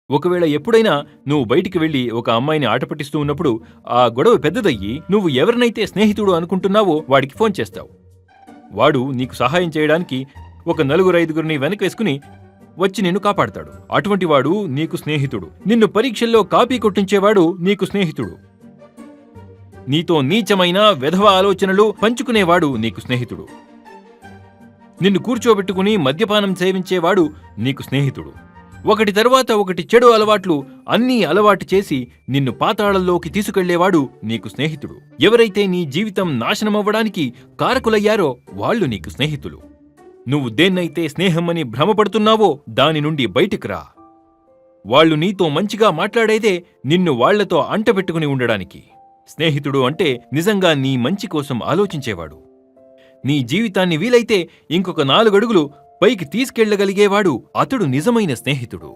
ఒకవేళ ఎప్పుడైనా నువ్వు బయటికి వెళ్లి ఒక అమ్మాయిని ఆట పట్టిస్తూ ఉన్నప్పుడు ఆ గొడవ పెద్దదయ్యి నువ్వు ఎవరినైతే స్నేహితుడు అనుకుంటున్నావో వాడికి ఫోన్ చేస్తావు. వాడు నీకు సహాయం చేయడానికి ఒక 4-5 వెనక వేసుకుని వచ్చి నిన్ను కాపాడతాడు. అటువంటి వాడు నీకు స్నేహితుడు. నిన్ను పరీక్షల్లో కాపీ కొట్టించేవాడు నీకు స్నేహితుడు. నీతో నీచమైన వెధవ ఆలోచనలు పంచుకునేవాడు నీకు స్నేహితుడు. నిన్ను కూర్చోబెట్టుకుని మద్యపానం సేవించేవాడు నీకు స్నేహితుడు. ఒకటి తరువాత ఒకటి చెడు అలవాట్లు అన్నీ అలవాటు చేసి నిన్ను పాతాళంలోకి తీసుకెళ్లేవాడు నీకు స్నేహితుడు. ఎవరైతే నీ జీవితం నాశనమవ్వడానికి కారకులయ్యారో వాళ్లు నీకు స్నేహితులు. నువ్వు దేన్నైతే స్నేహమని భ్రమపడుతున్నావో దాని నుండి బయటికి రా. వాళ్లు నీతో మంచిగా మాట్లాడేదే నిన్ను వాళ్లతో అంటపెట్టుకుని ఉండడానికి. స్నేహితుడు అంటే నిజంగా నీ మంచి కోసం ఆలోచించేవాడు. నీ జీవితాన్ని వీలైతే ఇంకొక 4 అడుగులు పైకి తీసుకెళ్లగలిగేవాడు అతడు నిజమైన స్నేహితుడు.